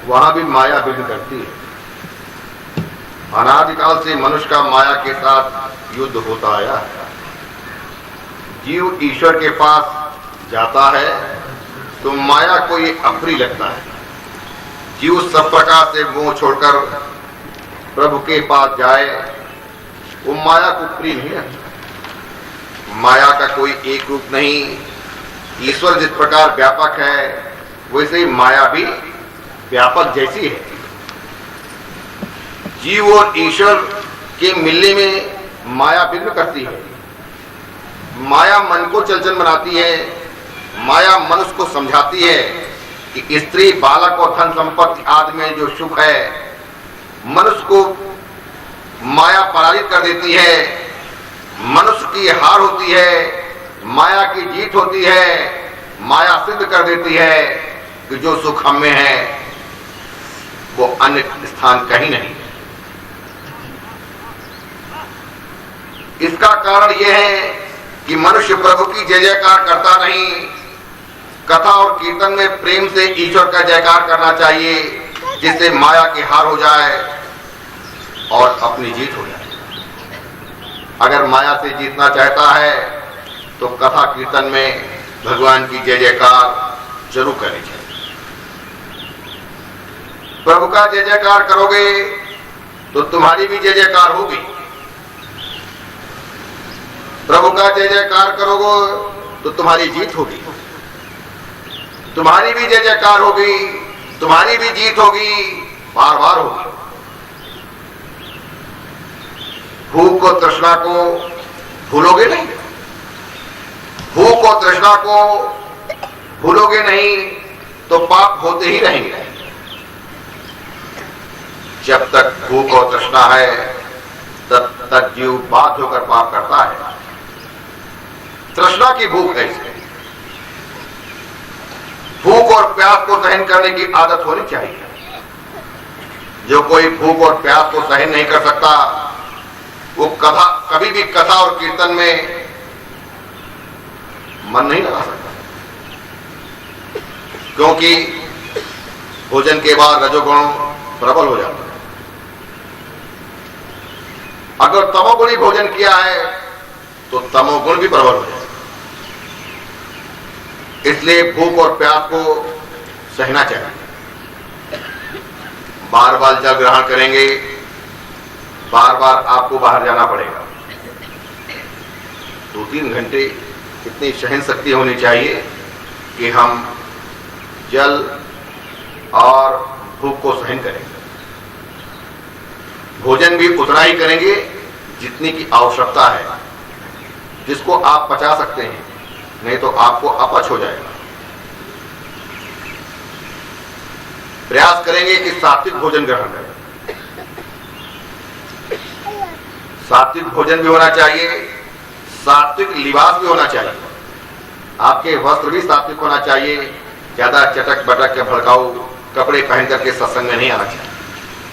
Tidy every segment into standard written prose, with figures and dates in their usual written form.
वहां भी माया विघ्न करती है। अनादिकाल से मनुष्य का माया के साथ युद्ध होता आया है। जीव ईश्वर के पास जाता है तो माया को ये अप्रिय लगता है। जीव सब प्रकार से मोह छोड़कर प्रभु के पास जाए, वो माया को प्रिय नहीं लगता। माया का कोई एक रूप नहीं। ईश्वर जिस प्रकार व्यापक है वैसे ही माया भी व्यापक जैसी है। जीव और ईश्वर के मिलने में माया विघ्न करती है। माया मन को चंचल बनाती है। माया मनुष्य को समझाती है कि स्त्री, बालक और धन संपत्ति आदि में जो सुख है, मनुष्य को माया पराजित कर देती है। मनुष्य की हार होती है, माया की जीत होती है। माया सिद्ध कर देती है कि जो सुख हम में है वो अन्य स्थान कहीं नहीं। इसका कारण यह है कि मनुष्य प्रभु की जय जयकार करता नहीं, कथा और कीर्तन में प्रेम से ईश्वर का जयकार करना चाहिए, जिससे माया की हार हो जाए और अपनी जीत हो जाए। अगर माया से जीतना चाहता है तो कथा कीर्तन में भगवान की जय जयकार जरूर करनी चाहिए। प्रभु का जय जयकार करोगे तो तुम्हारी भी जय जयकार होगी। प्रभु का जय जयकार करोगे तो तुम्हारी जीत होगी। तुम्हारी भी जय जयकार होगी, तुम्हारी भी जीत होगी, बार बार होगी। भूख और तृष्णा को भूलोगे नहीं। भूख और तृष्णा को भूलोगे नहीं तो पाप होते ही रहेंगे। जब तक भूख और तृष्णा है तब तक जीव बाध्य होकर पाप करता है। तृष्णा की भूख है इसमें। भूख और प्यास को सहन करने की आदत होनी चाहिए। जो कोई भूख और प्यास को सहन नहीं कर सकता वो कभी भी कथा और कीर्तन में मन नहीं लगा सकता, क्योंकि भोजन के बाद रजोगुण प्रबल हो जाता है। अगर तमोगुणी भोजन किया है तो तमोगुण भी प्रबल हो जाए। इसलिए भूख और प्यास को सहना चाहिए। बार बार जल ग्रहण करेंगे, बार बार आपको बाहर जाना पड़ेगा। 2-3 घंटे इतनी सहन शक्ति होनी चाहिए कि हम जल और भूख को सहन करेंगे। भोजन भी उतना ही करेंगे जितनी की आवश्यकता है, जिसको आप पचा सकते हैं, नहीं तो आपको अपच हो जाएगा। प्रयास करेंगे कि सात्विक भोजन ग्रहण करें। सात्विक भोजन भी होना चाहिए, सात्विक लिबास भी होना चाहिए। आपके वस्त्र भी सात्विक होना चाहिए। ज्यादा चटक बटक के भड़काऊ कपड़े पहन करके सत्संग में नहीं आना चाहिए।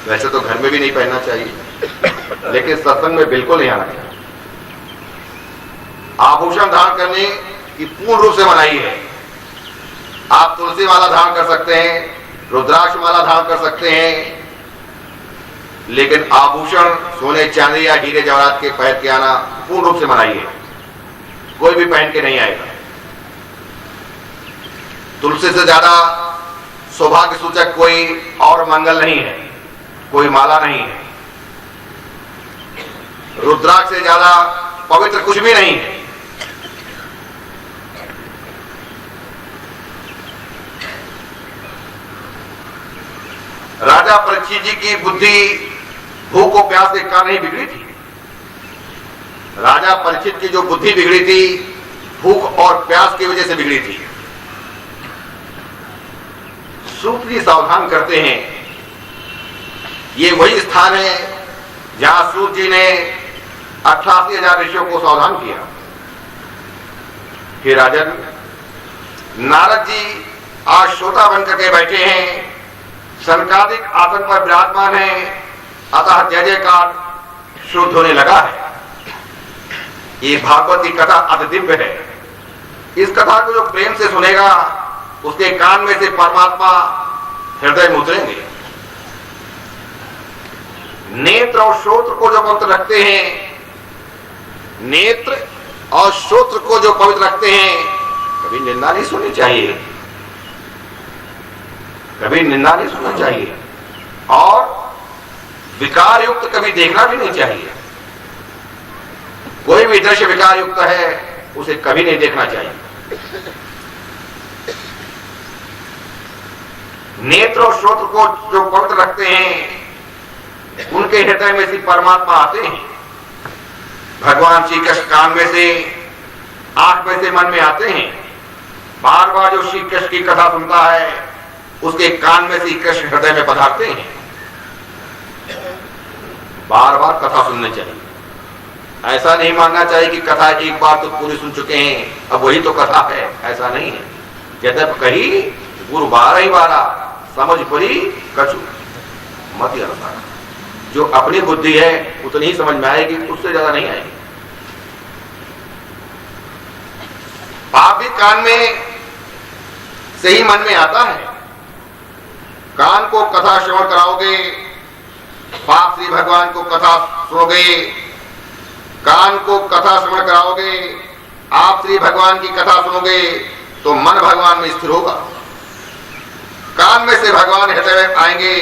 वैसे तो घर में भी नहीं पहनना चाहिए, लेकिन सत्संग में बिल्कुल नहीं आना चाहिए। आभूषण धारण करने की पूर्ण रूप से मनाही है। आप तुलसी माला धारण कर सकते हैं, रुद्राक्ष माला धारण कर सकते हैं, लेकिन आभूषण सोने चांदी या हीरे जवाहरात के पहन के आना पूर्ण रूप से मनाही है। कोई भी पहन के नहीं आएगा। तुलसी से ज्यादा सौभाग्य सूचक कोई और मंगल नहीं है, कोई माला नहीं है। रुद्राक्ष से ज्यादा पवित्र कुछ भी नहीं है। राजा परीक्षित जी की बुद्धि भूख और प्यास के कारण ही बिगड़ी थी। राजा परीक्षित की जो बुद्धि बिगड़ी थी भूख और प्यास की वजह से बिगड़ी थी। सूत जी सावधान करते हैं, ये वही स्थान है जहां सूत जी ने 88,000 ऋषियों को सावधान किया। हे राजन, नारद जी आज श्रोता बनकर के बैठे हैं, संकादिक आसन पर विराजमान है, अतः जय जयकार शुद्ध होने लगा है। ये भागवत की कथा अति दिव्य है। इस कथा को जो प्रेम से सुनेगा उसके कान में से परमात्मा हृदय में उतरेंगे। नेत्र और श्रोत्र को जो पवित्र रखते हैं, नेत्र और श्रोत्र को जो पवित्र रखते हैं, कभी निंदा नहीं सुननी चाहिए, कभी निंदा नहीं सुनना चाहिए, और विकार युक्त कभी देखना भी नहीं चाहिए। कोई भी दृश्य विकार युक्त है उसे कभी नहीं देखना चाहिए। नेत्र और श्रोत्र को जो पवित्र रखते हैं, उनके हृदय में से परमात्मा आते हैं। भगवान श्री कृष्ण कान में से, आंख में से, मन में आते हैं। बार बार जो श्री कृष्ण की कथा सुनता है, उसके कान में से कृष्ण हृदय में पधारते हैं। बार बार कथा सुननी चाहिए। ऐसा नहीं मानना चाहिए कि कथा एक बार तो पूरी सुन चुके हैं, अब वही तो कथा है, ऐसा नहीं है। यद्यप कही गुरु 12 समझ परी कछु मत अनुसार। जो अपनी बुद्धि है उतनी ही समझ में आएगी, उससे ज्यादा नहीं आएगी। पाप भी कान में से ही मन में आता है। कान को कथा श्रवण कराओगे, पाप श्री भगवान को कथा सुनोगे। कान को कथा श्रवण कराओगे, आप श्री भगवान की कथा सुनोगे, तो मन भगवान में स्थिर होगा। कान में से भगवान हृदय में आएंगे।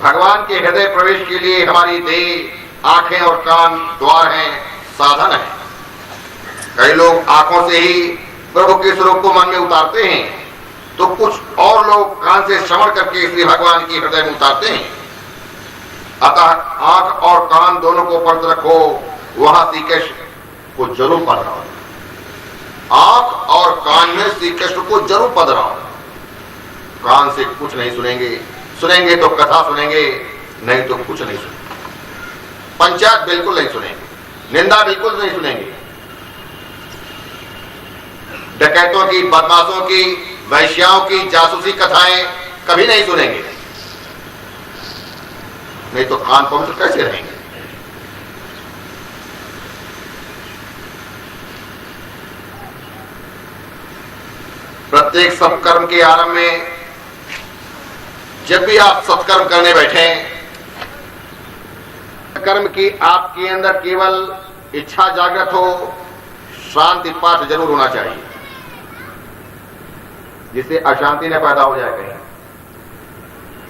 भगवान के हृदय प्रवेश के लिए हमारी देह, आंखें और कान द्वार हैं, साधन है। कई लोग आंखों से ही प्रभु के स्वरूप को मन में उतारते हैं, तो कुछ और लोग कान से श्रवण करके श्री भगवान की हृदय में उतारते हैं। अतः आंख और कान दोनों को पवित्र रखो, वहां श्री कृष्ण को जरूर पधराओ। आंख और कान में श्री कृष्ण को जरूर पधराओ। कान से कुछ नहीं सुनेंगे, सुनेंगे तो कथा सुनेंगे, नहीं तो कुछ नहीं सुनेंगे। पंचायत बिल्कुल नहीं सुनेंगे, निंदा बिल्कुल नहीं सुनेंगे। डकैतों की, बदमाशों की, वैश्याओं की जासूसी कथाएं कभी नहीं सुनेंगे, नहीं तो कान पवित्र कैसे रहेंगे। प्रत्येक सत्कर्म के आरंभ में जब भी आप सत्कर्म करने बैठे, कर्म की आपके अंदर केवल इच्छा जागृत हो, शांति पाठ जरूर होना चाहिए, जिससे अशांति न पैदा हो जाए कहीं।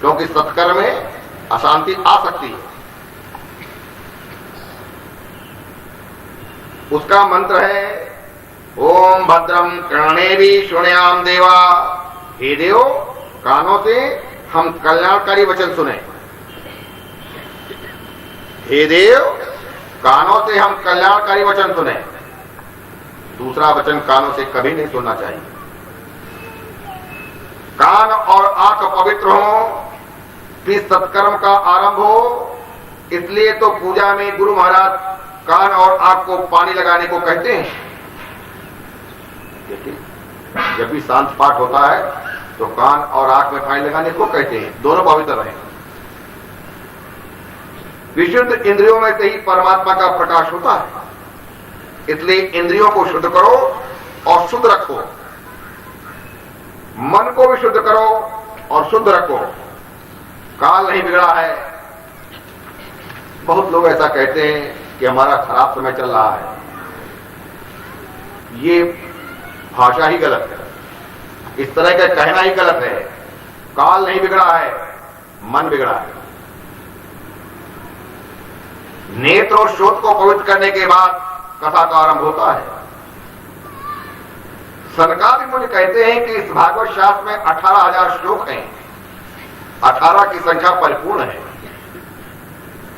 क्योंकि सत्कर्म में अशांति आ सकती है। उसका मंत्र है ओम भद्रम कर्णेभिः शृणुयाम देवा। हे देव, कानों से हम कल्याणकारी वचन सुने। हे देव, कानों से हम कल्याणकारी वचन सुने। दूसरा वचन कानों से कभी नहीं सुनना चाहिए। कान और आंख पवित्र हो, फिर सत्कर्म का आरंभ हो। इसलिए तो पूजा में गुरु महाराज कान और आंख को पानी लगाने को कहते हैं। जब भी शांत पाठ होता है तो कान और आंख में पानी लगाने को कहते हैं, दोनों पवित्र रहें। विशुद्ध इंद्रियों में से ही परमात्मा का प्रकाश होता है। इसलिए इंद्रियों को शुद्ध करो और शुद्ध रखो। मन को भी शुद्ध करो और शुद्ध रखो। काल नहीं बिगड़ा है। बहुत लोग ऐसा कहते हैं कि हमारा खराब समय चल रहा है। ये भाषा ही गलत है, इस तरह का कहना ही गलत है। काल नहीं बिगड़ा है, मन बिगड़ा है। नेत्र और श्रोत्र को पवित्र करने के बाद कथा का आरंभ होता है। सनकादि मुनि कहते हैं कि इस भागवत शास्त्र में 18,000 श्लोक हैं। 18 की संख्या परिपूर्ण है।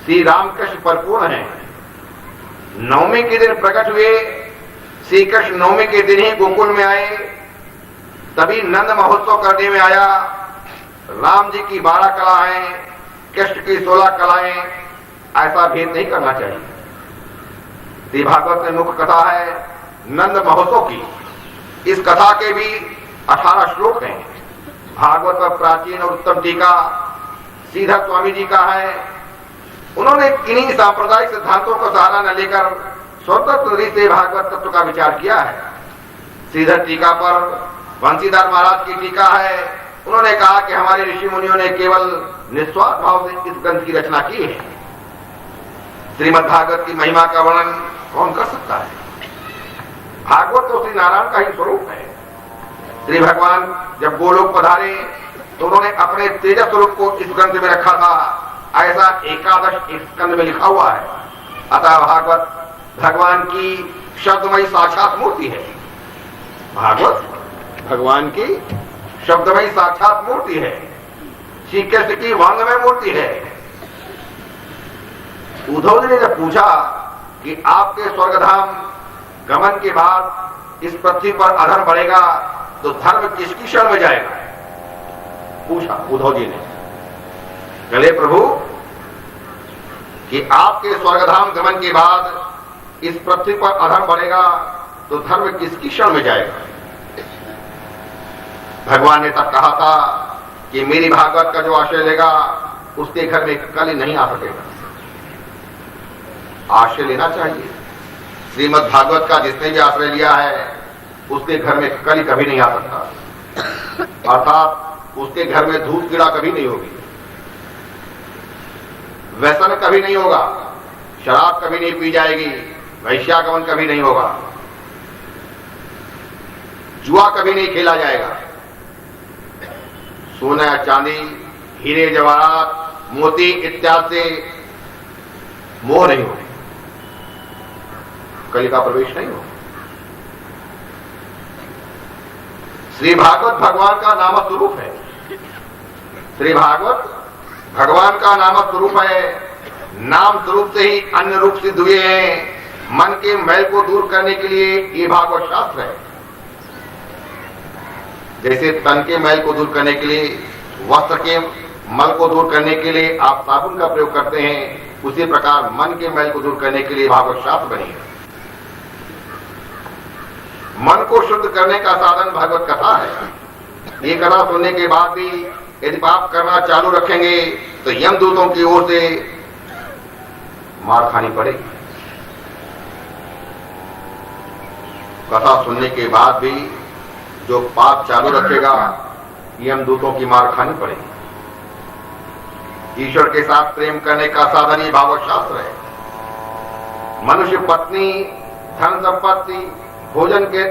श्री रामकृष्ण परिपूर्ण है। नवमी के दिन प्रकट हुए। श्री कृष्ण नवमी के दिन ही गोकुल में आए, तभी नंद महोत्सव करने में आया। राम जी की 12 कलाएं, कृष्ण की 16 कलाएं, ऐसा भेद नहीं करना चाहिए। श्री भागवत में मुख्य कथा है नंद महोत्सव की। इस कथा के भी 18 श्लोक हैं। भागवत में प्राचीन और उत्तम टीका श्रीधर स्वामी जी का है। उन्होंने किन्हीं सांप्रदायिक सिद्धांतों का सहारा न लेकर स्वतंत्र रीति से भागवत तत्व का विचार किया है। श्रीधर टीका पर बंसीधर महाराज की टीका है, उन्होंने कहा कि हमारे ऋषि मुनियों ने केवल निस्वार्थ भाव से इस ग्रंथ की रचना की है। श्रीमद् भागवत की महिमा का वर्णन कौन कर सकता है? भागवत तो श्री नारायण का ही स्वरूप है। श्री भगवान जब गोलोक पधारे तो उन्होंने अपने तेजस स्वरूप को इस ग्रंथ में रखा था, ऐसा 11 स्कंद में लिखा हुआ है। अतः भागवत भगवान की शब्दमयी साक्षात मूर्ति है। भागवत भगवान की शब्दमयी साक्षात मूर्ति है, श्री कृष्ण की वांगमय मूर्ति है। उद्धव जी ने जब पूछा कि आपके स्वर्गधाम गमन के बाद इस पृथ्वी पर अधर्म बढ़ेगा तो धर्म किसकी शरण में जाएगा, पूछा उद्धव जी ने। चले प्रभु कि आपके स्वर्गधाम गमन के बाद इस पृथ्वी पर अधर्म बढ़ेगा तो धर्म किसकी शरण में जाएगा? भगवान ने तब कहा था कि मेरी भागवत का जो आश्रय लेगा उसके घर में कल नहीं आ सकेगा। आश्रय लेना चाहिए। श्रीमद् भागवत का जिसने भी आश्रय लिया है उसके घर में कल कभी नहीं आ सकता, अर्थात उसके घर में धूप कीड़ा कभी नहीं होगी, व्यसन कभी नहीं होगा, शराब कभी नहीं पी जाएगी, वैश्यागमन कभी नहीं होगा, जुआ कभी नहीं खेला जाएगा, सोना चांदी हीरे जवाहरात मोती इत्यादि से मोह नहीं होगा, कली का प्रवेश नहीं होगा। श्री भागवत भगवान का नाम स्वरूप है। श्री भागवत भगवान का नाम स्वरूप है। नाम स्वरूप से ही अन्य रूप सिद्ध हुए हैं। मन के मैल को दूर करने के लिए ये भागवत शास्त्र है। जैसे तन के मैल को दूर करने के लिए, वस्त्र के मल को दूर करने के लिए आप साबुन का प्रयोग करते हैं, उसी प्रकार मन के मैल को दूर करने के लिए भागवत शास्त्र बनी है। मन को शुद्ध करने का साधन भागवत कथा है। ये कथा सुनने के बाद भी यदि पाप करना चालू रखेंगे तो यमदूतों की ओर से मार खानी पड़ेगी। कथा सुनने के बाद भी जो पाप चालू रखेगा यमदूतों की मार खानी पड़ेगी। ईश्वर के साथ प्रेम करने का साधन ही भागवत शास्त्र है। मनुष्य पत्नी, धन संपत्ति, भोजन के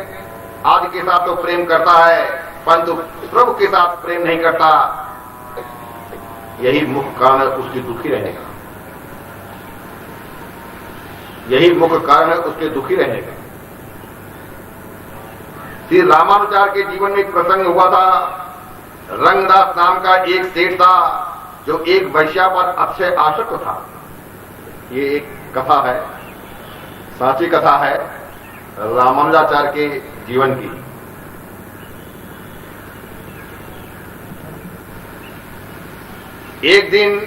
आदि के साथ तो प्रेम करता है, परंतु प्रभु के साथ प्रेम नहीं करता। यही मुख्य कारण है उसकी दुखी रहने का। यही मुख्य कारण है उसके दुखी रहने का। श्री रामानुजार के जीवन में एक प्रसंग हुआ था। रंगदास नाम का एक सेठ था जो एक वैश्या पर अतिशय आसक्त था। ये एक कथा है, साची कथा है रामानुजाचार्य के जीवन की। एक दिन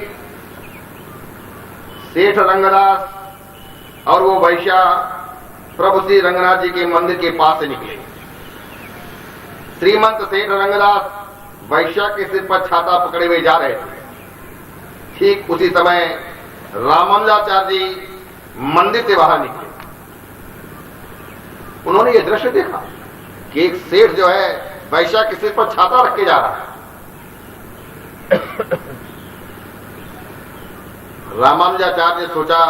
सेठ रंगदास और वो वैश्या प्रभु श्री रंगनाथ जी के मंदिर के पास से निकले। श्रीमंत सेठ रंगदास वैश्या के सिर पर छाता पकड़े हुए जा रहे थे। ठीक उसी समय रामानुजाचार्य जी मंदिर से बाहर निकले। उन्होंने ये दृश्य देखा कि एक सेठ जो है वैश्या के सिर पर छाता रख के जा रहा है। रामानुजाचार्य ने सोचा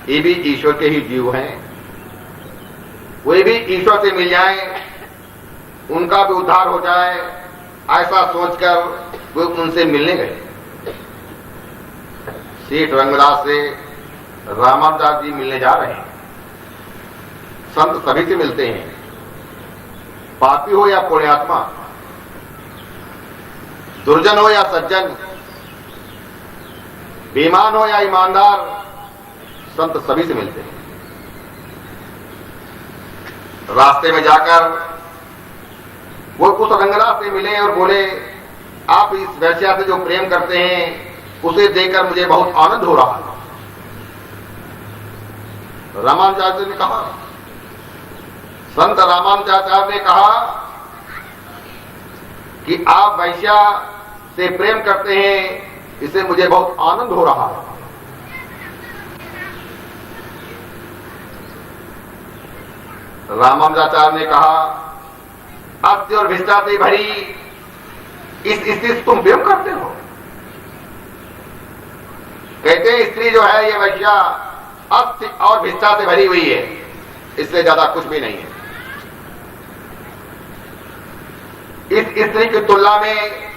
ये भी ईश्वर के ही जीव हैं, वे भी ईश्वर से मिल जाएं, उनका भी उद्धार हो जाए, ऐसा सोचकर वे उनसे मिलने गए। सेठ रंगदास से रामानुजाचार्य जी मिलने जा रहे हैं। संत सभी से मिलते हैं, पापी हो या पुण्यात्मा, दुर्जन हो या सज्जन, बेईमान हो या ईमानदार, संत सभी से मिलते हैं। रास्ते में जाकर वो उस रंगदास से मिले और बोले, आप इस वैश्या से जो प्रेम करते हैं उसे देखकर मुझे बहुत आनंद हो रहा है। रामानुजाचार्य ने कहा, संत रामानुजाचार्य ने कहा कि आप वैश्या से प्रेम करते हैं, इससे मुझे बहुत आनंद हो रहा है। रामानुजाचार्य ने कहा, अत्य और भिष्टा से भरी इस स्त्री से तुम प्रेम करते हो? कहते हैं स्त्री जो है ये वैश्या अस्थि और भिक्षा से भरी हुई है, इससे ज्यादा कुछ भी नहीं है। इस स्त्री की तुलना में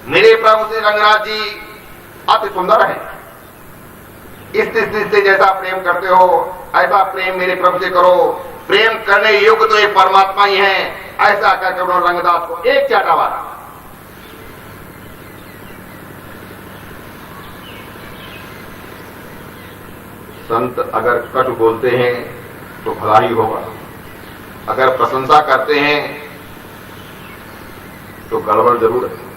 मेरे प्रभु श्री रंगनाथ जी अति सुंदर है। इस स्त्री से जैसा प्रेम करते हो ऐसा प्रेम मेरे प्रभु से करो। प्रेम करने योग्य तो ये परमात्मा ही है। ऐसा कहकर उन्होंने रंगदास को एक चाटा मारा। संत अगर कटु बोलते हैं तो भला ही होगा, अगर प्रशंसा करते हैं तो गड़बड़ जरूर है।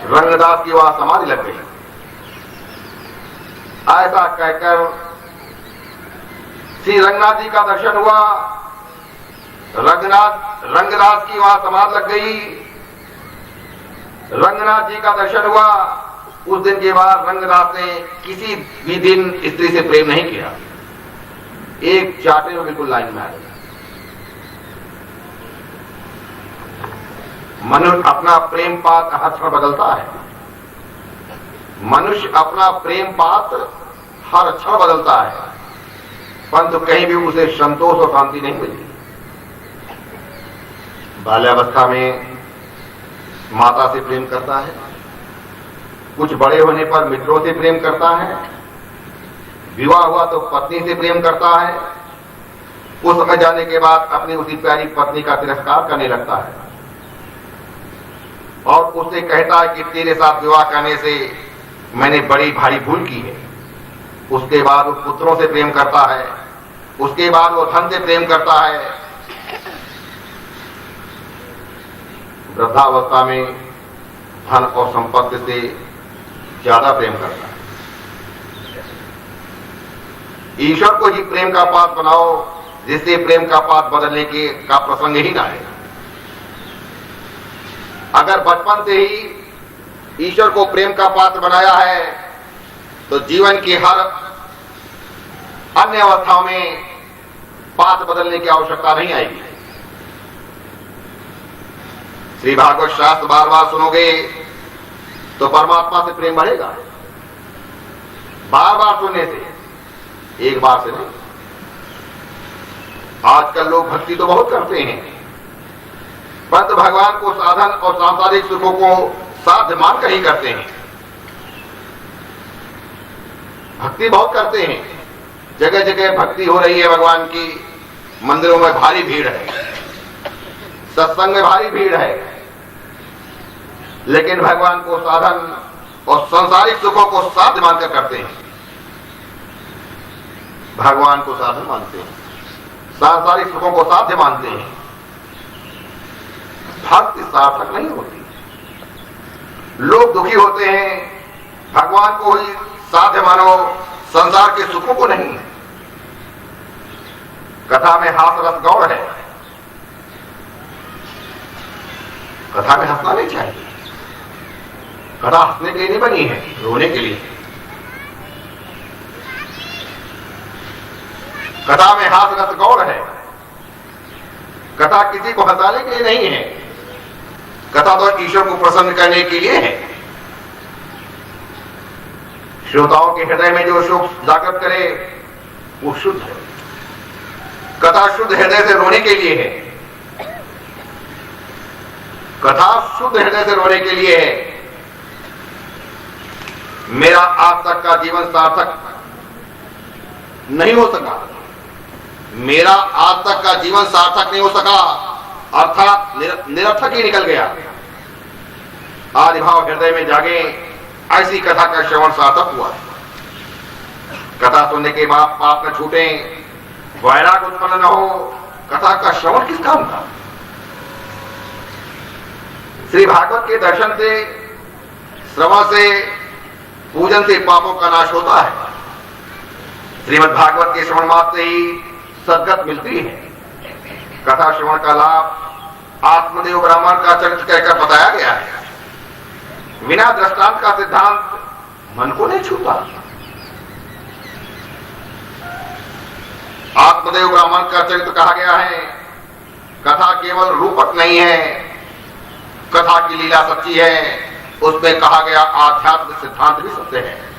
रंगदास की वहां समाधि लग गई। ऐसा कहकर श्री रंगनाथ जी का दर्शन हुआ। रंगदास की वहां समाधि लग गई। रंगनाथ जी का दर्शन हुआ। उस दिन के बाद रंगदास ने किसी भी दिन स्त्री से प्रेम नहीं किया। एक चाटे में बिल्कुल लाइन में आ गया। मनुष्य अपना प्रेम पात्र हर क्षण बदलता है। मनुष्य अपना प्रेम पात्र हर क्षण बदलता है, परंतु कहीं भी उसे संतोष और शांति नहीं मिलती। बाल्यावस्था में माता से प्रेम करता है, कुछ बड़े होने पर मित्रों से प्रेम करता है, विवाह हुआ तो पत्नी से प्रेम करता है, उस समय जाने के बाद अपनी उसी प्यारी पत्नी का तिरस्कार करने लगता है और उससे कहता है कि तेरे साथ विवाह करने से मैंने बड़ी भारी भूल की है। उसके बाद वो पुत्रों से प्रेम करता है, उसके बाद वो धन से प्रेम करता है। वृद्धावस्था में धन और संपत्ति से ज्यादा प्रेम करता है। ईश्वर को ही प्रेम का पात्र बनाओ, जिससे प्रेम का पात्र बदलने का प्रसंग ही ना है। अगर बचपन से ही ईश्वर को प्रेम का पात्र बनाया है तो जीवन की हर अन्य अवस्थाओं में पात्र बदलने की आवश्यकता नहीं आएगी। श्री भागवत शास्त्र बार बार सुनोगे तो परमात्मा से प्रेम बढ़ेगा। बार बार सुनने से, एक बार से नहीं। आजकल लोग भक्ति तो बहुत करते हैं, परंतु भगवान को साधन और सांसारिक सुखों को साध्य मानकर ही करते हैं। भक्ति बहुत करते हैं, जगह जगह भक्ति हो रही है भगवान की। मंदिरों में भारी भीड़ है, सत्संग में भारी भीड़ है, लेकिन भगवान को साधन और सांसारिक सुखों को साध्य मानकर करते हैं। भगवान को साधन मानते हैं, सांसारिक सुखों को साध्य मानते हैं। भक्ति सार्थक नहीं होती। लोग दुखी होते हैं, भगवान को ही साध्य मानो, संसार के सुखों को नहीं। कथा में हास रस गौर है, कथा में हंसना नहीं चाहिए। कथा हंसने के लिए नहीं बनी है, रोने के लिए। कथा में हास रस गौर है, कथा किसी को हंसाने के लिए नहीं है। कथा तो ईश्वर को प्रसन्न करने के लिए है। श्रोताओं के हृदय में जो शोक जागृत करे वो शुद्ध है। कथा शुद्ध हृदय से रोने के लिए है। कथा शुद्ध हृदय से रोने के लिए है। मेरा आज तक का जीवन सार्थक नहीं हो सका, मेरा आज तक का जीवन सार्थक नहीं हो सका, अर्थात निरर्थक ही निकल गया। आदि भाव हृदय में जागे, ऐसी कथा का श्रवण सार्थक हुआ। कथा सुनने के बाद पाप न छूटे, वैराग उत्पन्न न हो, कथा का श्रवण किस काम का? श्री भागवत के दर्शन से, श्रवण से, पूजन से पापों का नाश होता है। श्रीमद् भागवत के श्रवण मात्र से ही सद्गत मिलती है। कथा श्रवण का लाभ आत्मदेव ब्राह्मण का चरित्र कहकर बताया गया है। बिना दृष्टांत का सिद्धांत मन को नहीं छूता। आत्मदेव ब्राह्मण का चरित्र कहा गया है कथा केवल रूपक नहीं है, कथा की लीला सच्ची है, उसमें कहा गया आध्यात्मिक सिद्धांत भी सत्य है।